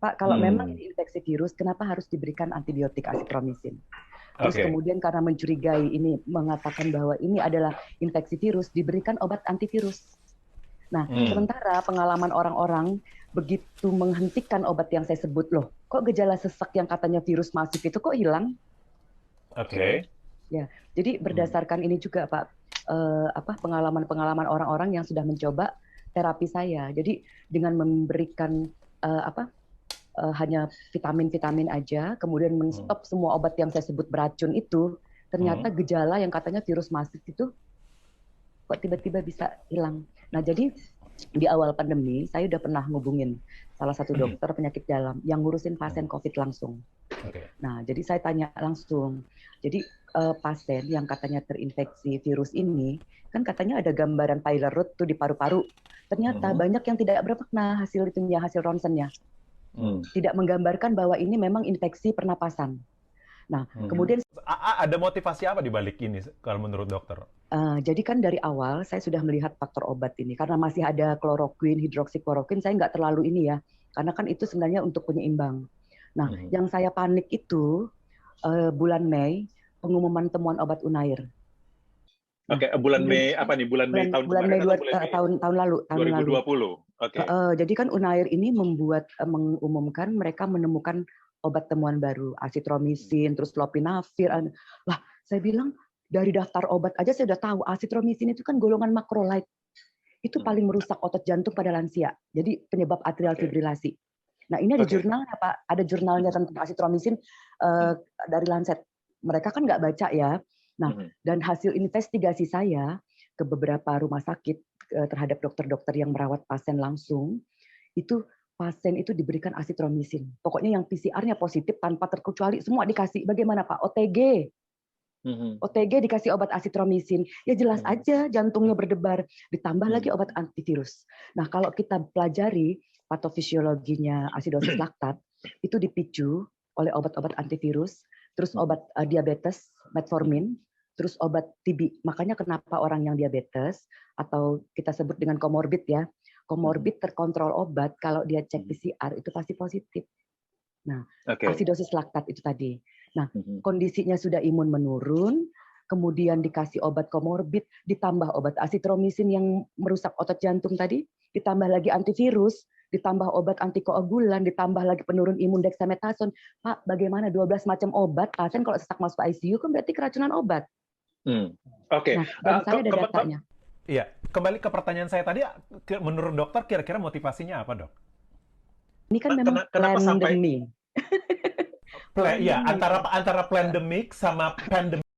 Pak, kalau memang ini infeksi virus, kenapa harus diberikan antibiotik azitromisin? Terus kemudian karena mencurigai ini, mengatakan bahwa ini adalah infeksi virus, diberikan obat antivirus. Nah, sementara pengalaman orang-orang begitu menghentikan obat yang saya sebut, loh, kok gejala sesak yang katanya virus masuk itu kok hilang? Ya, jadi berdasarkan ini juga Pak, pengalaman-pengalaman orang-orang yang sudah mencoba terapi saya. Jadi dengan memberikan hanya vitamin-vitamin aja, kemudian menstop semua obat yang saya sebut beracun itu, ternyata gejala yang katanya virus masuk itu kok tiba-tiba bisa hilang. Nah, jadi di awal pandemi, saya udah pernah ngubungin salah satu dokter penyakit dalam yang ngurusin pasien COVID langsung. Nah, jadi saya tanya langsung. Jadi pasien yang katanya terinfeksi virus ini, kan katanya ada gambaran pylori tuh di paru-paru. Ternyata banyak yang tidak bermakna hasil itunya, hasil ronsennya. Tidak menggambarkan bahwa ini memang infeksi pernapasan. Nah, kemudian ada motivasi apa di balik ini kalau menurut dokter? Jadi kan dari awal saya sudah melihat faktor obat ini karena masih ada kloroquine, hidroksikloroquine, saya nggak terlalu ini ya, karena kan itu sebenarnya untuk penyeimbang. Nah, yang saya panik itu bulan Mei pengumuman temuan obat Unair. Bulan Mei apa nih? Bulan Mei tahun kemarin atau bulan Mei tahun lalu? 2020. Jadi kan Unair ini mengumumkan mereka menemukan obat temuan baru, azitromisin, terus lopinavir. Lah, saya bilang dari daftar obat aja saya udah tahu azitromisin itu kan golongan macrolide. Itu paling merusak otot jantung pada lansia. Jadi penyebab atrial fibrilasi. Nah, ini ada jurnalnya, Pak. Ada jurnalnya tentang azitromisin dari Lancet. Mereka kan nggak baca ya. Nah, dan hasil investigasi saya ke beberapa rumah sakit terhadap dokter-dokter yang merawat pasien langsung, itu pasien itu diberikan azitromisin. Pokoknya yang PCR-nya positif tanpa terkecuali semua dikasih. Bagaimana Pak? OTG. OTG dikasih obat azitromisin. Ya jelas aja jantungnya berdebar. Ditambah lagi obat antivirus. Nah, kalau kita pelajari patofisiologinya asidosis laktat, itu dipicu oleh obat-obat antivirus, terus obat diabetes, metformin, terus obat TB. Makanya kenapa orang yang diabetes, atau kita sebut dengan komorbid ya, komorbid terkontrol obat, kalau dia cek PCR itu pasti positif. Nah, asidosis laktat itu tadi. Nah, kondisinya sudah imun menurun, kemudian dikasih obat komorbid, ditambah obat azitromisin yang merusak otot jantung tadi, ditambah lagi antivirus, ditambah obat antikoagulan, ditambah lagi penurun imun dexamethasone. Pak, bagaimana 12 macam obat pasien kalau sesak masuk ICU kan berarti keracunan obat. Nah, dan saya ada datanya. Iya, kembali ke pertanyaan saya tadi, menurut dokter kira-kira motivasinya apa, Dok? Ini kan memang pandemi. Iya, antara pandemic sama pandemi.